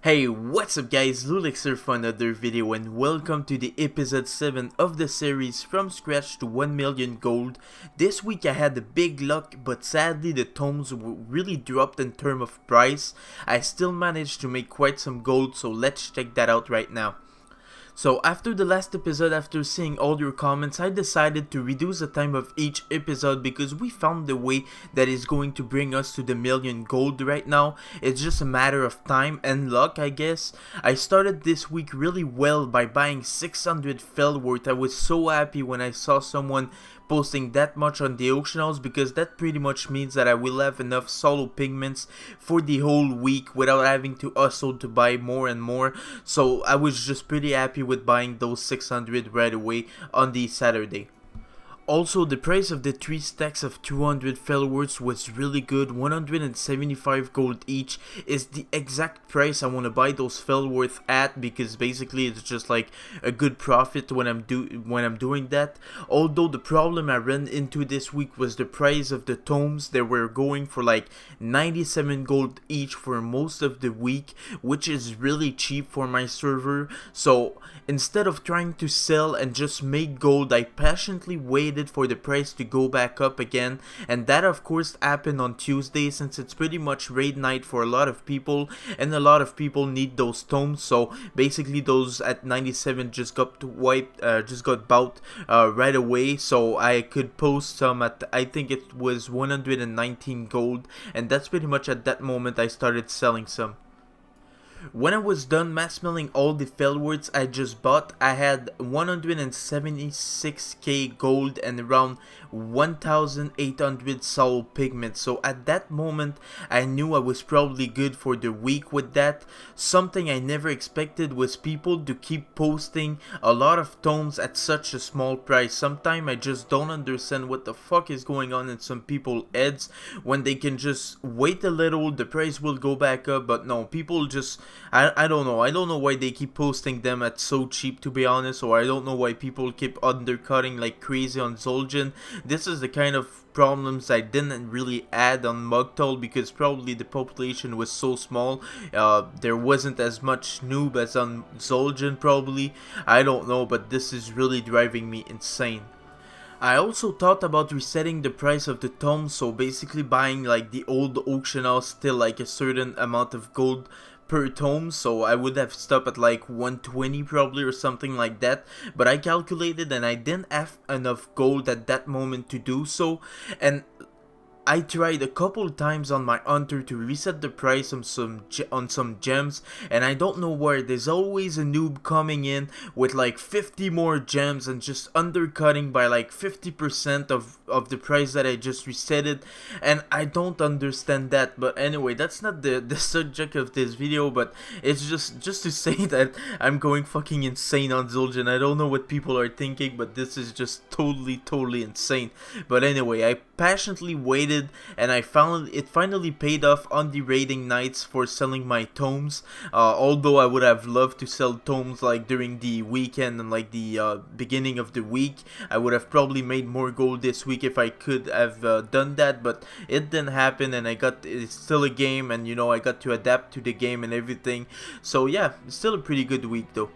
Hey, what's up guys, Lulix here for another video and welcome to the episode 7 of the series From Scratch to 1 Million Gold. This week I had a big luck, but sadly the tomes really dropped in terms of price. I still managed to make quite some gold, so let's check that out right now. So after the last episode, after seeing all your comments, I decided to reduce the time of each episode because we found the way that is going to bring us to the million gold right now. It's just a matter of time and luck, I guess. I started this week really well by buying 600 Fellworth. I was so happy when I saw someone posting that much on the auction house, because that pretty much means that I will have enough solo pigments for the whole week without having to hustle to buy more and more. So I was just pretty happy with buying those 600 right away on the Saturday. Also, the price of the 3 stacks of 200 Fellworths was really good. 175 gold each is the exact price I want to buy those Fellworth at, because basically it's just like a good profit when I'm doing that. Although the problem I ran into this week was the price of the tomes. They were going for like 97 gold each for most of the week, which is really cheap for my server. So instead of trying to sell and just make gold, I patiently waited for the price to go back up again, and that of course happened on Tuesday, since it's pretty much raid night for a lot of people and a lot of people need those tomes. So basically those at 97 just got bought right away, so I could post some at, I think it was 119 gold, and that's pretty much at that moment I started selling some. When I was done mass milling all the Fellworths I just bought, I had 176k gold and around 1800 solo pigments. So at that moment I knew I was probably good for the week with that. Something I never expected was people to keep posting a lot of tomes at such a small price. Sometimes I just don't understand what the fuck is going on in some people's heads when they can just wait a little, the price will go back up. But no, people just I don't know why they keep posting them at so cheap, to be honest, or I don't know why people keep undercutting like crazy on Zul'jin. This is the kind of problems I didn't really add on Mugtol, because probably the population was so small. There wasn't as much noob as on Zul'jin probably. I don't know, but this is really driving me insane. I also thought about resetting the price of the tomes, so basically buying like the old auction house, still like a certain amount of gold per tome, so I would have stopped at like 120 probably or something like that, but I calculated and I didn't have enough gold at that moment to do so, and I tried a couple times on my hunter to reset the price on some gems, and I don't know where. There's always a noob coming in with like 50 more gems and just undercutting by like 50% of the price that I just resetted, and I don't understand that. But anyway, that's not the subject of this video, but it's just to say that I'm going fucking insane on Zul'jin. I don't know what people are thinking, but this is just totally insane. But anyway, I patiently waited, and I found it finally paid off on the raiding nights for selling my tomes. Although I would have loved to sell tomes like during the weekend and like the beginning of the week. I would have probably made more gold this week if I could have done that, but it didn't happen, and it's still a game, and you know, I got to adapt to the game and everything. So yeah, it's still a pretty good week though.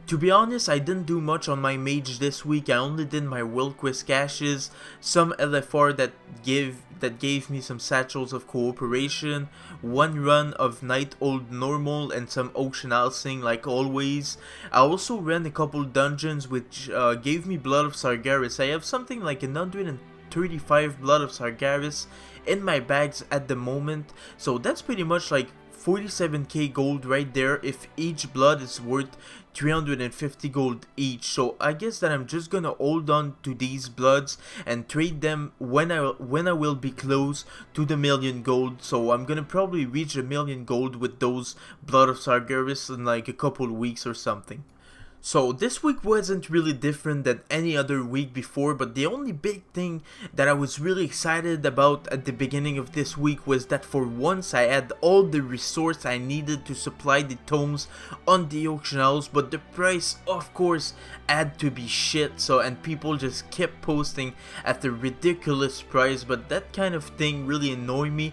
To be honest, I didn't do much on my mage this week. I only did my Will Quest caches, some LFR that gave me some satchels of cooperation, one run of Night Old Normal, and some auction housing like always. I also ran a couple dungeons which gave me Blood of Sargeras. I have something like 135 Blood of Sargeras in my bags at the moment, so that's pretty much like 47k gold right there if each blood is worth 350 gold each. So I guess that I'm just gonna hold on to these bloods and trade them when I will be close to the million gold. So I'm gonna probably reach a million gold with those Blood of Sargeras in like a couple weeks or something. So this week wasn't really different than any other week before, but the only big thing that I was really excited about at the beginning of this week was that for once I had all the resource I needed to supply the tomes on the auction house, but the price of course had to be shit, so and people just kept posting at the ridiculous price, but that kind of thing really annoyed me,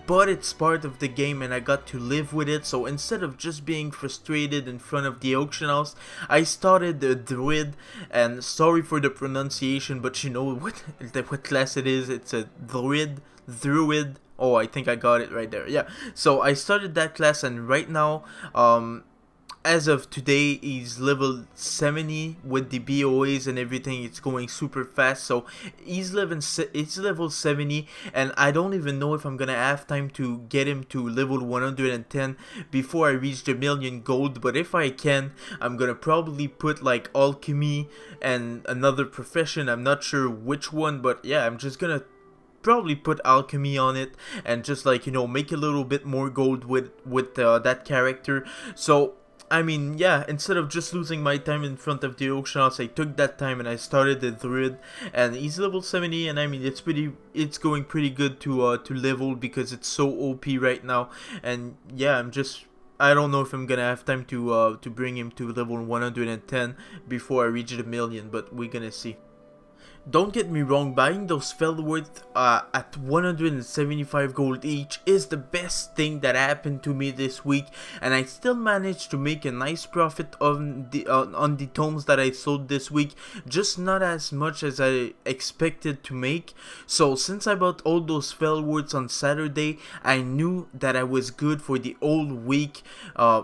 but it's part of the game and I got to live with it. So instead of just being frustrated in front of the auction house, I started the druid, and sorry for the pronunciation, but you know what class it is. It's a druid. Oh, I think I got it right there. Yeah. So I started that class, and right now, as of today, he's level 70 with the BOAs and everything. It's going super fast. So he's level 70, and I don't even know if I'm gonna have time to get him to level 110 before I reach the million gold. But if I can, I'm gonna probably put like alchemy and another profession. I'm not sure which one, but yeah, I'm just gonna probably put alchemy on it and just like, you know, make a little bit more gold with that character. So I mean, yeah, instead of just losing my time in front of the auction house, I took that time and I started the druid, and he's level 70, and I mean, it's going pretty good to level because it's so OP right now. And yeah, I don't know if I'm gonna have time to bring him to level 110 before I reach the million, but we're gonna see. Don't get me wrong, buying those Fellworth at 175 gold each is the best thing that happened to me this week, and I still managed to make a nice profit on the tomes that I sold this week, just not as much as I expected to make. So since I bought all those Fellworths on Saturday, I knew that I was good for the whole week,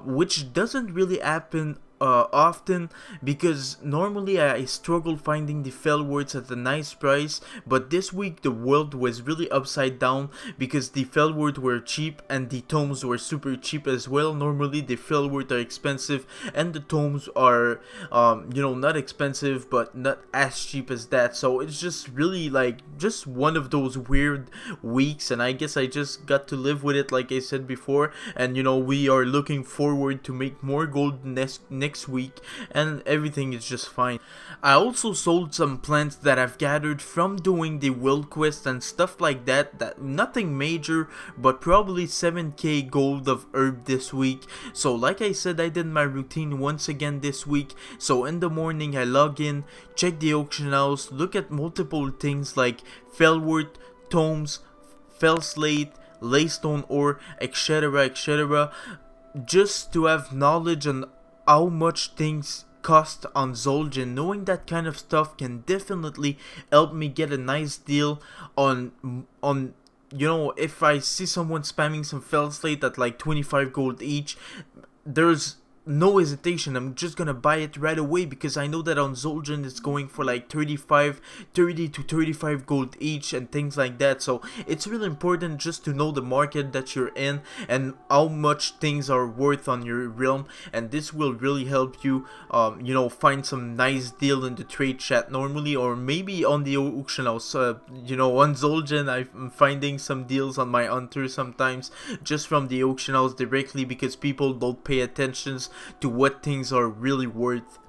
which doesn't really happen often, because normally I struggle finding the Fellworths at a nice price, but this week the world was really upside down because the Fellworth were cheap and the tomes were super cheap as well. Normally the Fellworth are expensive and the tomes are you know, not expensive but not as cheap as that. So it's just really like just one of those weird weeks, and I guess I just got to live with it like I said before. And you know, we are looking forward to make more gold next week, and everything is just fine. I also sold some plants that I've gathered from doing the world quest and stuff like that nothing major, but probably 7k gold of herb this week. So like I said, I did my routine once again this week. So in the morning I log in, check the auction house, look at multiple things like Fellworth, tomes, fell slate, laystone ore, etc, just to have knowledge on how much things cost on Zul'jin. Knowing that kind of stuff can definitely help me get a nice deal on you know, if I see someone spamming some fell slate at like 25 gold each, there's no hesitation, I'm just gonna buy it right away, because I know that on Zul'jin it's going for like 30 to 35 gold each and things like that. So it's really important just to know the market that you're in and how much things are worth on your realm, and this will really help you you know, find some nice deal in the trade chat normally, or maybe on the auction house. You know, on Zul'jin I'm finding some deals on my hunter sometimes just from the auction house directly, because people don't pay attention to what things are really worth.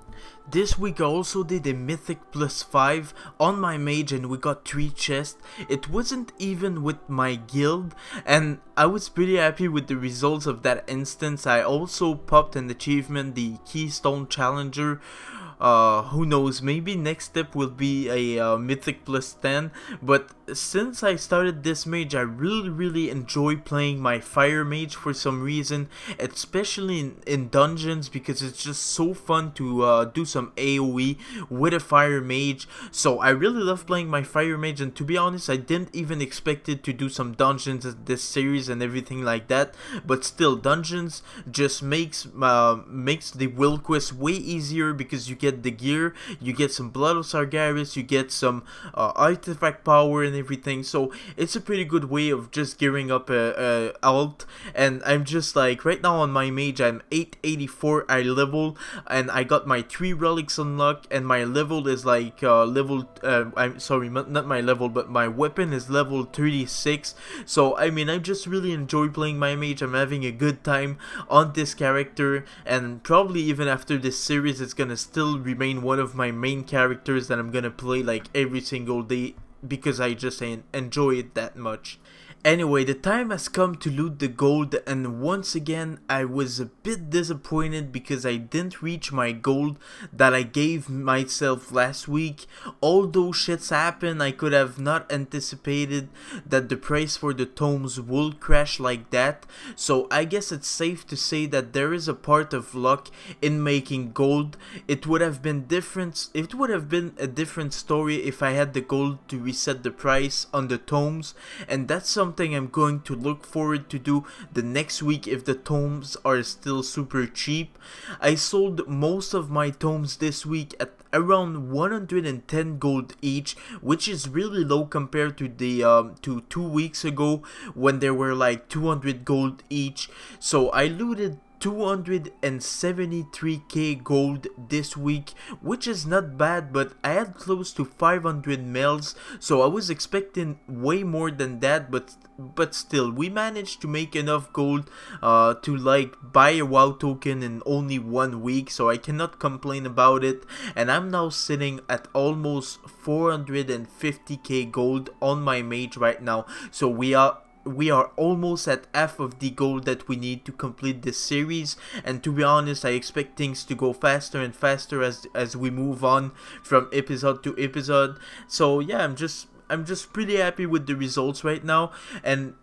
This week I also did a mythic +5 on my mage and we got 3 chests. It wasn't even with my guild, and I was pretty happy with the results of that instance. I also popped an achievement, the Keystone Challenger. Who knows, maybe next step will be a mythic +10, but since I started this mage, I really enjoy playing my fire mage for some reason, especially in dungeons, because it's just so fun to do some AoE with a fire mage. So I really love playing my fire mage, and to be honest, I didn't even expect it to do some dungeons in this series and everything like that, but still, dungeons just makes the will quest way easier, because you get the gear, you get some blood of Sargeras, you get some artifact power and and everything. So it's a pretty good way of just gearing up a alt. And I'm just like, right now on my mage, I'm 884 I level, and I got my 3 relics unlocked, and my level is like I'm sorry, not my level, but my weapon is level 36. So I mean, I just really enjoy playing my mage. I'm having a good time on this character, and probably even after this series, it's gonna still remain one of my main characters that I'm gonna play like every single day, because I just enjoy it that much. Anyway, the time has come to loot the gold, and once again I was a bit disappointed because I didn't reach my gold that I gave myself last week. Although shits happen, I could have not anticipated that the price for the tomes would crash like that. So I guess it's safe to say that there is a part of luck in making gold. It would have been a different story if I had the gold to reset the price on the tomes, and that's something I'm going to look forward to do the next week if the tomes are still super cheap. I sold most of my tomes this week at around 110 gold each, which is really low compared to the to 2 weeks ago when there were like 200 gold each. So I looted 273k gold this week, which is not bad, but I had close to 500 mils, so I was expecting way more than that, but still, we managed to make enough gold to like buy a WoW token in only 1 week, so I cannot complain about it. And I'm now sitting at almost 450k gold on my mage right now, so we are almost at half of the gold that we need to complete this series. And to be honest, I expect things to go faster and faster as we move on from episode to episode. So yeah, I'm just pretty happy with the results right now, and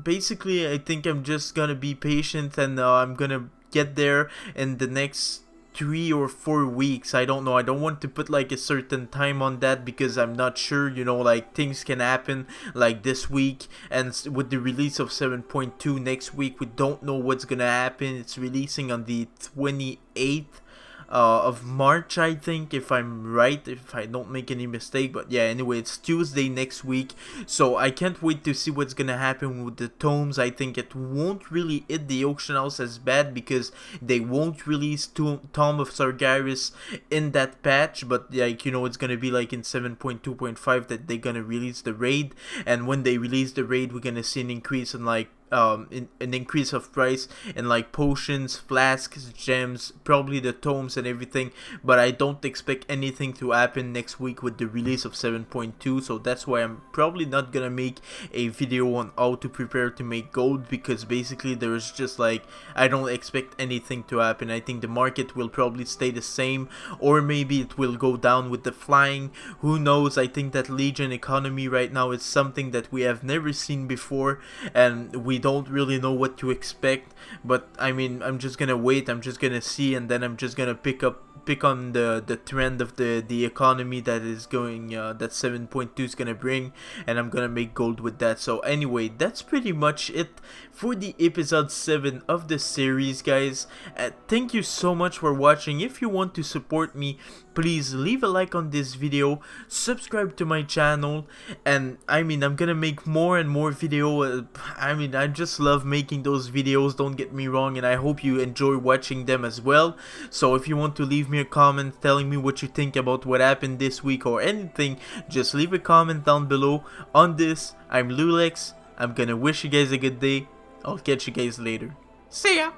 basically I think I'm just gonna be patient, and I'm gonna get there in the next 3 or 4 weeks. I don't know. I don't want to put like a certain time on that because I'm not sure, you know, like things can happen like this week, and with the release of 7.2 next week, we don't know what's gonna happen. It's releasing on the 28th of March, I think, if I'm right, if I don't make any mistake. But yeah, anyway, it's Tuesday next week, so I can't wait to see what's gonna happen with the tomes. I think it won't really hit the auction house as bad because they won't release Tome of Sargeras in that patch, but like, you know, it's gonna be like in 7.2.5 that they're gonna release the raid, and when they release the raid, we're gonna see an increase in like an increase of price in like potions, flasks, gems, probably the tomes and everything. But I don't expect anything to happen next week with the release of 7.2, so that's why I'm probably not gonna make a video on how to prepare to make gold, because basically there's just like, I don't expect anything to happen. I think the market will probably stay the same, or maybe it will go down with the flying, who knows. I think that Legion economy right now is something that we have never seen before, and we don't really know what to expect. But I mean, I'm just gonna wait, I'm just gonna see, and then I'm just gonna pick on the trend of the economy that is going that 7.2 is gonna bring, and I'm gonna make gold with that. So anyway, that's pretty much it for the episode 7 of the series, guys. Thank you so much for watching. If you want to support me, please leave a like on this video, subscribe to my channel, and I mean, I'm gonna make more and more video. I mean, I just love making those videos, don't get me wrong, and I hope you enjoy watching them as well. So if you want to leave me a comment telling me what you think about what happened this week or anything, just leave a comment down below on this. I'm Lulex. I'm gonna wish you guys a good day. I'll catch you guys later. See ya!